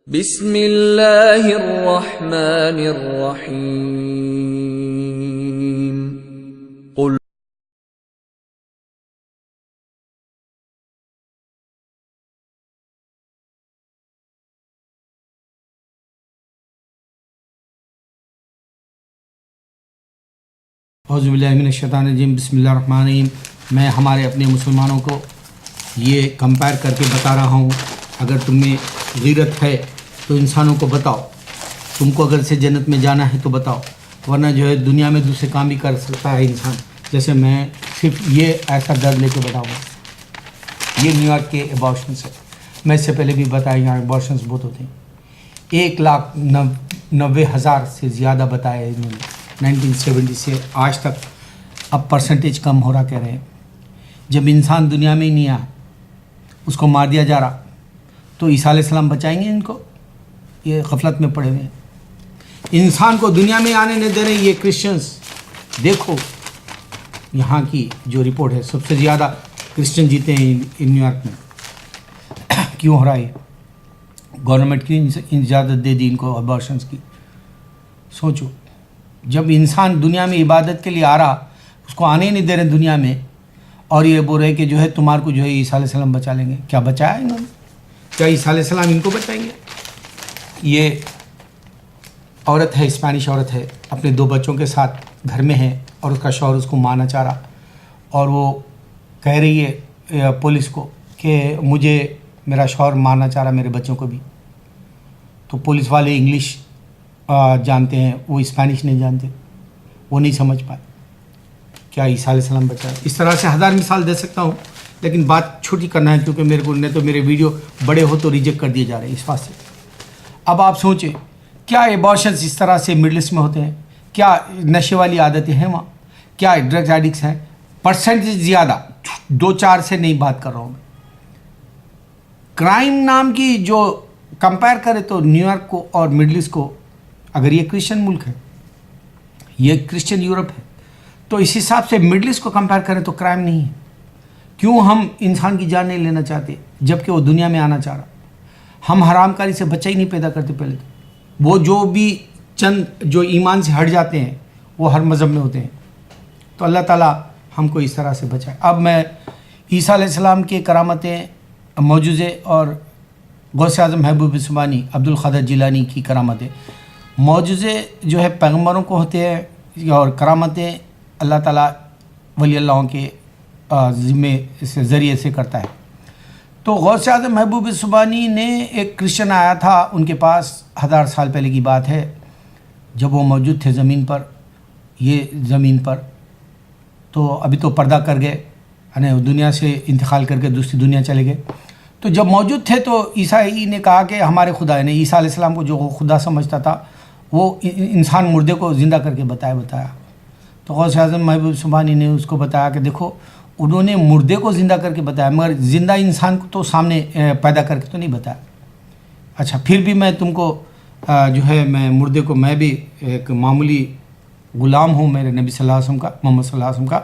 بسم اللہ الرحمن الرحیم قل اعوذ باللہ من الشیطان الرجیم بسم اللہ الرحمن الرحیم۔ میں ہمارے اپنے مسلمانوں کو یہ کمپیئر کر کے بتا رہا ہوں، اگر تم میں غیرت ہے تو انسانوں کو بتاؤ، تم کو اگر سے جنت میں جانا ہے تو بتاؤ، ورنہ جو ہے دنیا میں دوسرے کام بھی کر سکتا ہے انسان۔ جیسے میں صرف یہ ایسا ڈر لے کے بتاؤں گا، یہ نیو یارک کے ایبارشنس ہے۔ میں اس سے پہلے بھی بتایا یہاں ایبارشنس بہت ہوتے ہیں، 1,90,000 سے زیادہ بتایا انہوں نے 1970 سے آج تک۔ اب پرسنٹیج کم ہو رہا کہہ رہے ہیں۔ جب انسان دنیا میں ہی نہیں آیا، اس کو مار دیا جا رہا، تو عیسیٰ علیہ السلام بچائیں گے ان کو؟ یہ غفلت میں پڑے ہوئے ہیں۔ انسان کو دنیا میں آنے نہیں دے رہے یہ کرسچنس۔ دیکھو یہاں کی جو رپورٹ ہے، سب سے زیادہ کرسچن جیتے ہیں نیو یارک میں۔ کیوں ہو رہا ہے؟ گورنمنٹ کی اجازت دے دی ان کو ابارشنس کی۔ سوچو، جب انسان دنیا میں عبادت کے لیے آ رہا، اس کو آنے ہی نہیں دے رہے دنیا میں، اور یہ بول رہے کہ جو ہے تمہارے کو جو ہے عیسیٰ علیہ السلام بچا لیں گے۔ کیا بچایا انہوں نے؟ کیا عیسیٰ علیہ السلام ان کو بچائیں گے؟ یہ عورت ہے، اسپینش عورت ہے، اپنے 2 بچوں کے ساتھ گھر میں ہے، اور اس کا شوہر اس کو مارنا چاہ رہا، اور وہ کہہ رہی ہے پولیس کو کہ مجھے میرا شوہر مارنا چاہ رہا، میرے بچوں کو بھی۔ تو پولیس والے انگلش جانتے ہیں، وہ اسپینش نہیں جانتے، وہ نہیں سمجھ پائے کیا عیسیٰ علیہ السلام بچایا۔ اس طرح سے 1000 مثال دے سکتا ہوں، لیکن بات چھوٹی کرنا ہے، کیونکہ میرے کو نہیں تو میرے ویڈیو بڑے ہو تو ریجیکٹ کر دیے جا رہے ہیں اس واسطے۔ اب آپ سوچیں، کیا ایبارشنس اس طرح سے مڈل ایسٹ میں ہوتے ہیں؟ کیا نشے والی عادتیں ہیں وہاں؟ کیا ڈرگز ایڈکٹس ہیں؟ پرسنٹیج زیادہ، 2-4 سے نہیں بات کر رہا ہوں میں۔ کرائم نام کی جو کمپیئر کرے تو نیو یارک کو اور مڈل ایسٹ کو، اگر یہ کرسچن ملک ہے، یہ کرسچن یورپ ہے، تو اس حساب سے مڈل ایسٹ کو کمپیئر کریں تو کرائم نہیں ہے۔ کیوں ہم انسان کی جان نہیں لینا چاہتے جبکہ وہ دنیا میں آنا چاہ رہا؟ ہم حرام کاری سے بچہ ہی نہیں پیدا کرتے پہلے تو۔ وہ جو بھی چند جو ایمان سے ہٹ جاتے ہیں وہ ہر مذہب میں ہوتے ہیں، تو اللہ تعالیٰ ہم کو اس طرح سے بچائے۔ اب میں عیسیٰ علیہ السلام کے کرامتیں، معجزے، اور غوث اعظم محبوب سبحانی عبد القادر جیلانی کی کرامتیں، معجزے جو ہے پیغمبروں کو ہوتے ہیں، اور کرامتیں اللہ تعالیٰ ولی اللہ کے ذمے سے ذریعے سے کرتا ہے۔ تو غوث اعظم محبوب سبحانی نے ایک کرسچن آیا تھا ان کے پاس، 1000 سال پہلے کی بات ہے، جب وہ موجود تھے زمین پر، یہ زمین پر، تو ابھی تو پردہ کر گئے، یعنی دنیا سے انتقال کر کے دوسری دنیا چلے گئے۔ تو جب موجود تھے تو عیسائی نے کہا کہ ہمارے خدا نے عیسیٰ علیہ السلام کو جو خدا سمجھتا تھا، وہ انسان مردے کو زندہ کر کے بتایا۔ تو غوث اعظم محبوب سبحانی نے اس کو بتایا کہ دیکھو، انہوں نے مردے کو زندہ کر کے بتایا، مگر زندہ انسان کو تو سامنے پیدا کر کے تو نہیں بتایا۔ اچھا، پھر بھی میں تم کو جو ہے میں مردے کو، میں بھی ایک معمولی غلام ہوں میرے نبی صلی اللہ علیہ وسلم کا، محمد صلی اللہ علیہ وسلم کا،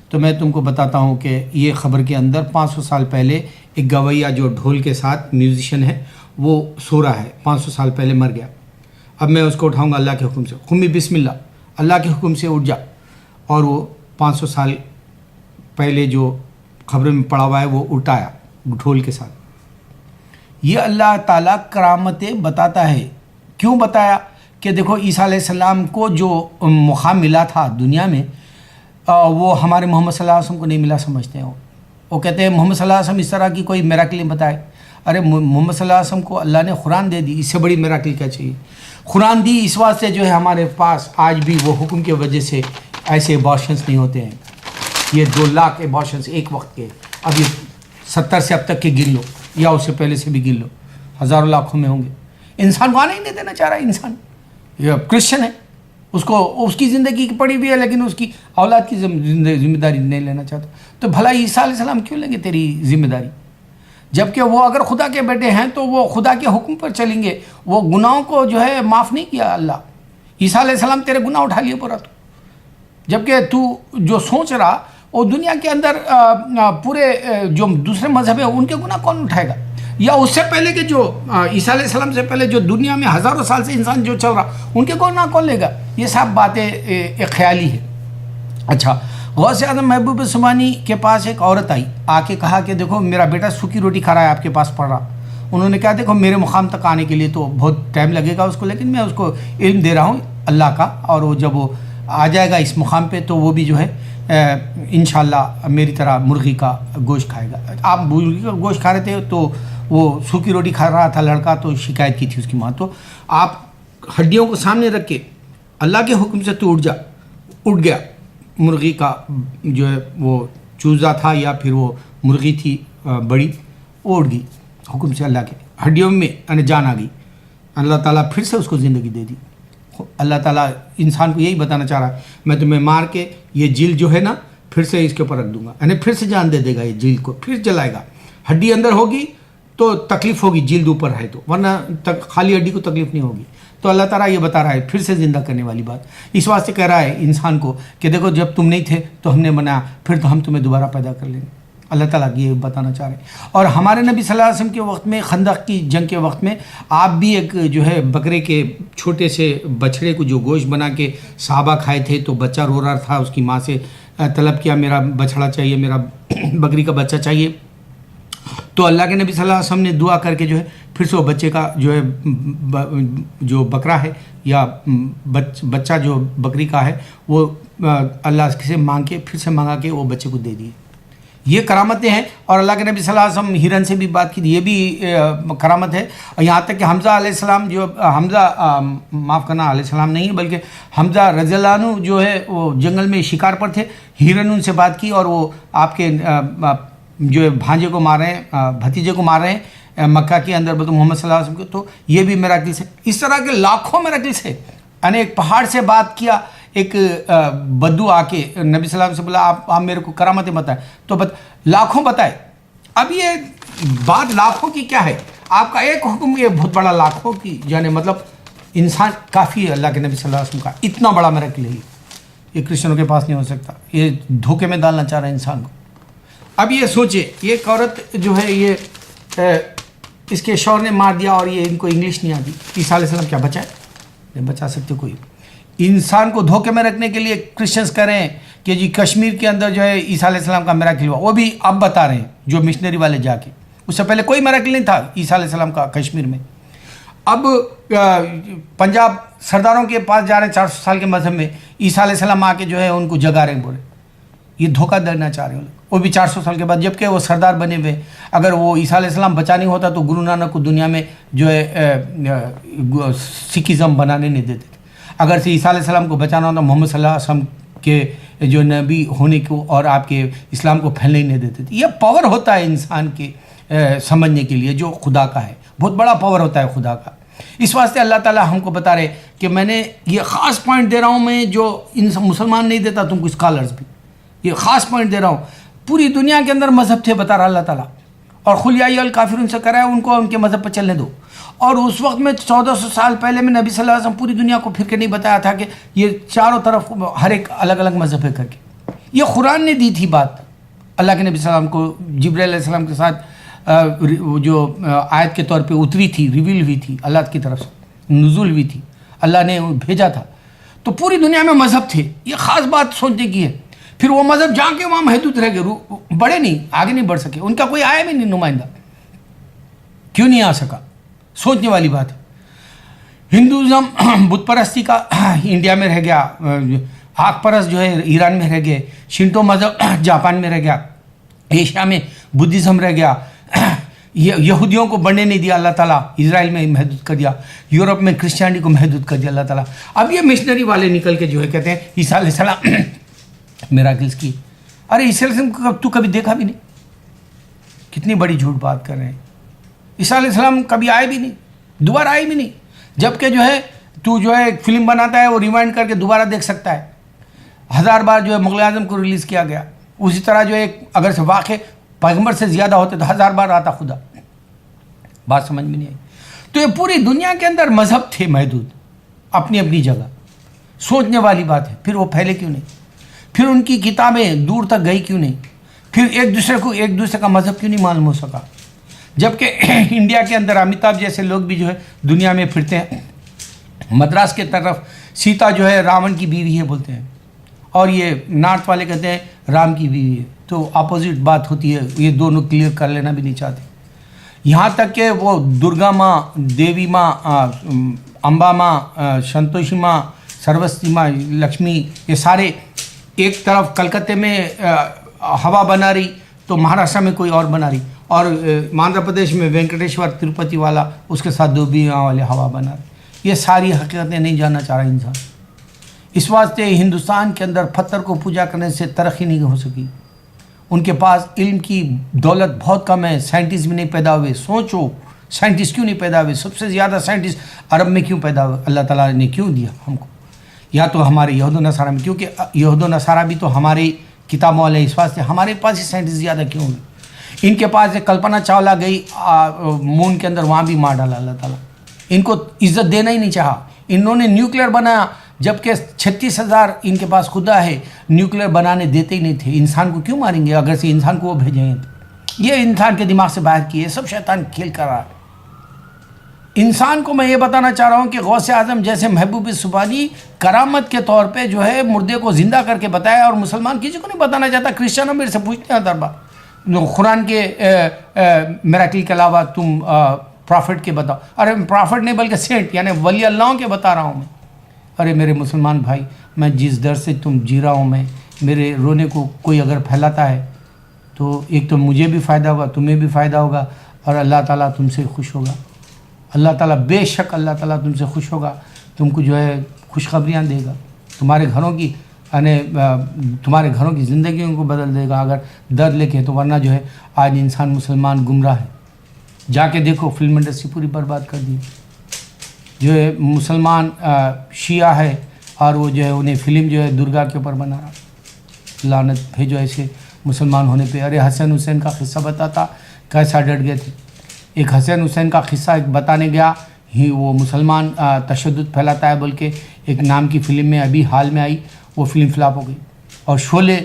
تو میں تم کو بتاتا ہوں کہ یہ خبر کے اندر 500 سال پہلے ایک گویا جو ڈھول کے ساتھ میوزیشین ہے، وہ سو رہا ہے، 500 سال پہلے مر گیا۔ اب میں اس کو اٹھاؤں گا اللہ کے حکم سے، قم بسم اللہ، اللہ کے حکم سے اٹھ جا، اور وہ 500 سال پہلے جو خبروں میں پڑا ہوا ہے وہ اٹھایا ڈھول کے ساتھ۔ یہ اللہ تعالیٰ کرامتیں بتاتا ہے۔ کیوں بتایا؟ کہ دیکھو عیسیٰ علیہ السلام کو جو مقام ملا تھا دنیا میں، وہ ہمارے محمد صلی اللہ علیہ وسلم کو نہیں ملا سمجھتے ہیں۔ وہ کہتے ہیں محمد صلی اللہ علیہ وسلم اس طرح کی کوئی میراکل نہیں بتائے۔ ارے محمد صلی اللہ علیہ وسلم کو اللہ نے قرآن دے دی، اس سے بڑی میراکل کیا چاہیے؟ قرآن دی اس واسطے جو ہے ہمارے پاس آج بھی وہ حکم کی وجہ سے ایسے ایبارشنس نہیں ہوتے ہیں۔ یہ 2 لاکھ ایبارشنس ایک وقت کے، اب یہ 70 سے اب تک کے گن لو، یا اس سے پہلے سے بھی گن لو، ہزاروں لاکھوں میں ہوں گے۔ انسان کو آنے ہی نہیں دینا چاہ رہا۔ انسان یہ کرسچن ہے، اس کو اس کی زندگی پڑی بھی ہے، لیکن اس کی اولاد کی ذمہ داری نہیں لینا چاہتا۔ تو بھلا عیسیٰ علیہ السلام کیوں لیں گے تیری ذمہ داری؟ جبکہ وہ اگر خدا کے بیٹے ہیں تو وہ خدا کے حکم پر چلیں گے، وہ گناہوں کو جو ہے معاف نہیں کیا اللہ۔ عیسیٰ علیہ السلام تیرے گناہ اٹھا لیے پورا، تو جبکہ تو جو سوچ رہا وہ دنیا کے اندر پورے جو دوسرے مذہب ہیں ان کے گناہ کون اٹھائے گا؟ یا اس سے پہلے کے جو عیسیٰ علیہ السلام سے پہلے جو دنیا میں ہزاروں سال سے انسان جو چل رہا ان کے کون نہ کون لے گا؟ یہ سب باتیں ایک خیالی ہے. اچھا، غوث اعظم محبوب سبحانی کے پاس ایک عورت آئی، آ کے کہا کہ دیکھو میرا بیٹا سوکھی روٹی کھا رہا ہے آپ کے پاس پڑھ رہا. انہوں نے کہا دیکھو میرے مقام تک آنے کے لیے تو بہت ٹائم لگے گا اس کو، لیکن میں اس کو علم دے رہا ہوں اللہ کا، اور وہ جب وہ آ جائے گا اس مقام پہ تو وہ بھی جو ہے انشاءاللہ میری طرح مرغی کا گوشت کھائے گا. آپ مرغی کا گوشت کھا رہے تھے تو وہ سوکھی روٹی کھا رہا تھا لڑکا، تو شکایت کی تھی اس کی ماں. تو آپ ہڈیوں کو سامنے رکھ کے اللہ کے حکم سے تو اٹھ گیا. مرغی کا جو ہے وہ چوزا تھا یا پھر وہ مرغی تھی بڑی، وہ اٹھ گئی حکم سے اللہ کے، ہڈیوں میں جان آ گئی. اللہ تعالیٰ پھر سے اس کو زندگی دے دی. اللہ تعالیٰ انسان کو یہی بتانا چاہ رہا ہے میں تمہیں مار کے یہ جلد جو ہے نا پھر سے اس کے اوپر رکھ دوں گا، یعنی پھر سے جان دے دے گا، یہ جلد کو پھر جلائے گا. ہڈی اندر ہوگی تو تکلیف ہوگی جلد اوپر ہے تو، ورنہ خالی ہڈی کو تکلیف نہیں ہوگی. تو اللہ تعالیٰ یہ بتا رہا ہے پھر سے زندہ کرنے والی بات. اس واسطے کہہ رہا ہے انسان کو کہ دیکھو جب تم نہیں تھے تو ہم نے بنایا، پھر تو ہم تمہیں دوبارہ پیدا کر لیں گے. اللہ تعالیٰ یہ بتانا چاہ رہے ہیں. اور ہمارے نبی صلی اللہ علیہ وسلم کے وقت میں، خندق کی جنگ کے وقت میں، آپ بھی ایک جو ہے بکرے کے چھوٹے سے بچڑے کو جو گوشت بنا کے صحابہ کھائے تھے، تو بچہ رو رہا تھا، اس کی ماں سے طلب کیا میرا بچڑا چاہیے، میرا بکری کا بچہ چاہیے. تو اللہ کے نبی صلی اللہ علیہ وسلم نے دعا کر کے جو ہے پھر سے وہ بچے کا جو ہے جو بکرا ہے یا بچہ جو بکری کا ہے وہ اللہ سے مانگ کے پھر سے منگا کے وہ بچے کو دے دیے. یہ کرامتیں ہیں. اور اللہ کے نبی صلی اللہ علیہ وسلم ہرن سے بھی بات کی تھی، یہ بھی کرامت ہے. اور یہاں تک کہ حمزہ علیہ السلام جو معاف کرنا علیہ السلام نہیں بلکہ حمزہ رضی اللہ عنہ جو ہے وہ جنگل میں شکار پر تھے، ہرن ان سے بات کی اور وہ آپ کے جو بھانجے کو مار رہے ہیں، بھتیجے کو مار رہے ہیں مکہ کے اندر محمد صلی اللہ علیہ وسلم کو. تو یہ بھی میراکلس ہے. اس طرح کے لاکھوں میراکلس ہے. یعنی ایک پہاڑ سے بات کیا، ایک بدو آ کے نبی صلی اللہ علیہ وسلم سے بولا آپ میرے کو کرامتیں بتائیں، تو لاکھوں بتائے. اب یہ بات لاکھوں کی کیا ہے، آپ کا ایک حکم یہ بہت بڑا لاکھوں کی جانے، مطلب انسان کافی ہے اللہ کے نبی صلی اللہ علیہ وسلم کا اتنا بڑا میراکل ہے. یہ کرسچنوں کے پاس نہیں ہو سکتا. یہ دھوکے میں ڈالنا چاہ رہا ہے انسان کو. اب یہ سوچے یہ ایک عورت جو ہے یہ اس کے شوہر نے مار دیا اور یہ ان کو انگلش نہیں آتی. عیسیٰ علیہ السلام کیا بچائے؟ نہیں بچا سکتے کوئی. انسان کو دھوکے میں رکھنے کے لیے کرسچنس کریں کہ جی کشمیر کے اندر جو ہے عیسیٰ علیہ السلام کا میراکل ہوا، وہ بھی اب بتا رہے ہیں جو مشنری والے جا کے. اس سے پہلے کوئی میراکل نہیں تھا عیسیٰ علیہ السلام کا کشمیر میں. اب پنجاب سرداروں کے پاس جا رہے ہیں 400 سال کے مذہب میں، عیسیٰ علیہ السلام آ کے جو ہے ان کو جگا رہے ہیں، بولے یہ دھوکہ دینا چاہ رہے ہیں وہ بھی 400 سال کے بعد، جبکہ وہ سردار بنے ہوئے. اگر وہ عیسیٰ علیہ السلام بچا نہیں ہوتا تو گرو نانک کو دنیا میں جو ہے سکھزم بنانے نہیں دیتے تھے. اگر سے عیسیٰ علیہ السلام کو بچانا ہوتا محمد صلی اللہ علیہ وسلم کے جو نبی ہونے کو اور آپ کے اسلام کو پھیلنے نہیں دیتے تھے. یہ پاور ہوتا ہے انسان کے سمجھنے کے لیے جو خدا کا ہے، بہت بڑا پاور ہوتا ہے خدا کا. اس واسطے اللہ تعالیٰ ہم کو بتا رہے کہ میں نے یہ خاص پوائنٹ دے رہا ہوں میں جو مسلمان نہیں دیتا تم کو اسکالرز بھی، یہ خاص پوائنٹ دے رہا ہوں. پوری دنیا کے اندر مذہب تھے بتا رہا اللہ تعالیٰ، اور قل یا ایھا الکافرون سے کرا ہے ان کو ان کے مذہب پر چلنے دو. اور اس وقت میں 1400 سال پہلے میں نبی صلی اللہ علیہ وسلم پوری دنیا کو پھر کے نہیں بتایا تھا کہ یہ چاروں طرف ہر ایک الگ الگ مذہب ہے کر کے. یہ قرآن نے دی تھی بات اللہ کے نبی صلی اللہ علیہ وسلم کو. جبرائیل علیہ السلام کے ساتھ جو آیت کے طور پہ اتری تھی، ریویل ہوئی تھی اللہ کی طرف سے، نزول ہوئی تھی، اللہ نے بھیجا تھا. تو پوری دنیا میں مذہب تھے. یہ خاص بات سوچنے کی ہے. پھر وہ مذہب جہاں کے وہاں محدود رہ گئے، بڑے نہیں، آگے نہیں بڑھ سکے. ان کا کوئی آیا بھی نہیں نمائندہ. کیوں نہیں آ سکا؟ سوچنے والی بات ہے. ہندوازم بت پرستی کا انڈیا میں رہ گیا، آگ پرست جو ہے ایران میں رہ گئے، شنٹو مذہب جاپان میں رہ گیا، ایشیا میں بدھزم رہ گیا، یہودیوں کو بڑھنے نہیں دیا اللہ تعالیٰ، اسرائیل میں محدود کر دیا، یورپ میں کرسچینٹی کو محدود کر دیا اللہ تعالیٰ. اب یہ مشنری والے نکل کے جو ہے کہتے ہیں عیسیٰ علیہ السلام میراکلز کی. ارے عیسیٰ علیہ السلام کو تو کبھی دیکھا بھی نہیں. کتنی بڑی جھوٹ بات کر رہے ہیں. عیسیٰ علیہ السلام کبھی آئے بھی نہیں، دوبارہ آئے بھی نہیں. جبکہ جو ہے تو جو ہے ایک فلم بناتا ہے وہ ریوائنڈ کر کے دوبارہ دیکھ سکتا ہے. 1000 بار جو ہے مغل اعظم کو ریلیز کیا گیا. اسی طرح جو ایک اگر سے واقع پیغمبر سے زیادہ ہوتے تو 1000 بار آتا خدا. بات سمجھ میں نہیں آئی. تو یہ پوری دنیا کے اندر مذہب تھے محدود اپنی اپنی جگہ. سوچنے والی بات ہے. پھر وہ پھیلے کیوں نہیں؟ پھر ان کی کتابیں دور تک گئی کیوں نہیں؟ پھر ایک دوسرے کا مذہب کیوں نہیں معلوم ہو سکا؟ جبکہ انڈیا کے اندر امیتابھ جیسے لوگ بھی جو ہے دنیا میں پھرتے ہیں. مدراس کے طرف سیتا جو ہے راون کی بیوی ہے بولتے ہیں, اور یہ نارتھ والے کہتے ہیں رام کی بیوی ہے. تو اپوزٹ بات ہوتی ہے, یہ دونوں کلیئر کر لینا بھی نہیں چاہتے. یہاں تک کہ وہ درگا ماں, دیوی ماں, امبا ماں, سنتوشی ماں, سروستی ماں, لکشمی, یہ سارے ایک طرف کلکتے میں ہوا بنا رہی تو مہاراشٹر میں کوئی اور بنا رہی, اور آندھرا پردیش میں وینکٹیشور تروپتی والا اس کے ساتھ دوبیاں والے ہوا بنا رہے. یہ ساری حقیقتیں نہیں جاننا چاہ رہا انسان. اس واسطے ہندوستان کے اندر پتھر کو پوجا کرنے سے ترقی نہیں ہو سکی. ان کے پاس علم کی دولت بہت کم ہے, سائنٹسٹ بھی نہیں پیدا ہوئے. سوچو سائنٹسٹ کیوں نہیں پیدا ہوئے؟ سب سے زیادہ سائنٹسٹ عرب میں کیوں پیدا ہوئے؟ اللہ تعالیٰ نے کیوں دیا ہم کو؟ یا تو ہمارے یہود و نصارہ میں, کیونکہ یہود و نصارہ بھی تو ہماری کتابوں والے, اس واسطے ہمارے پاس ہی سائنٹسٹ زیادہ کیوں ہوئے؟ ان کے پاس کلپنا چاولہ گئی مون کے اندر, وہاں بھی مار ڈالا اللہ تعالیٰ. ان کو عزت دینا ہی نہیں چاہا. انہوں نے نیوکلیئر بنایا جبکہ 36,000 ان کے پاس خدا ہے, نیوکلیئر بنانے دیتے ہی نہیں تھے. انسان کو کیوں ماریں گے اگر سے انسان کو وہ بھیجیں گے؟ یہ انسان کے دماغ سے باہر کی ہے, سب شیطان کھیل کر رہا ہے. انسان کو میں یہ بتانا چاہ رہا ہوں کہ غوث اعظم جیسے محبوب سبحانی کرامت کے طور پہ جو ہے مردے کو زندہ کر کے بتایا, اور مسلمان کسی کو نہیں بتانا چاہتا. کرسچنوں میرے سے پوچھتے ہیں دربار, قرآن کے میراکل کے علاوہ تم پرافٹ کے بتاؤ. ارے پرافٹ نہیں بلکہ سینٹ یعنی ولی اللہ کے بتا رہا ہوں میں. ارے میرے مسلمان بھائی, میں جس در سے تم جی رہا ہوں, میں میرے رونے کو کوئی اگر پھیلاتا ہے تو ایک تو مجھے بھی فائدہ ہوگا, تمہیں بھی فائدہ ہوگا, اور اللہ تعالیٰ تم سے خوش ہوگا. اللہ تعالیٰ بے شک اللہ تعالیٰ تم سے خوش ہوگا, تم کو جو ہے خوشخبریاں دے گا, تمہارے گھروں کی یعنی تمہارے گھروں کی زندگیوں کو بدل دے گا اگر درد لے کے. تو ورنہ جو ہے آج انسان مسلمان گمراہ ہے. جا کے دیکھو فلم انڈسٹری پوری برباد کر دی. جو ہے مسلمان شیعہ ہے اور وہ جو ہے انہیں فلم جو ہے درگا کے اوپر بنا رہا. لعنت بھیجو ایسے مسلمان ہونے پہ. ارے حسن حسین کا قصہ بتاتا کیسا ڈٹ گئے تھے. ایک حسن حسین کا قصہ ایک بتانے گیا ہی, وہ مسلمان تشدد پھیلاتا ہے بول کے ایک نام کی فلم میں ابھی حال میں آئی, وہ فلم فلاپ ہو گئی. اور شعلے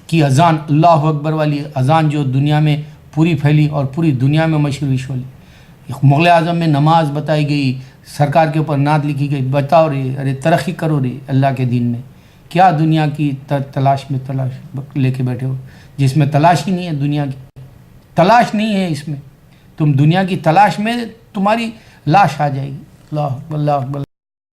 کی اذان, اللہ اکبر والی اذان جو دنیا میں پوری پھیلی اور پوری دنیا میں مشہور ہوئی شعلے. مغل اعظم میں نماز بتائی گئی, سرکار کے اوپر نعت لکھی گئی. بتاؤ رے, ارے ترقی کرو رے اللہ کے دین میں. کیا دنیا کی تلاش میں تلاش لے کے بیٹھے ہو جس میں تلاش ہی نہیں ہے؟ دنیا کی تلاش نہیں ہے اس میں. تم دنیا کی تلاش میں تمہاری لاش آ جائے گی. اللہ اکبر اللہ اکبر.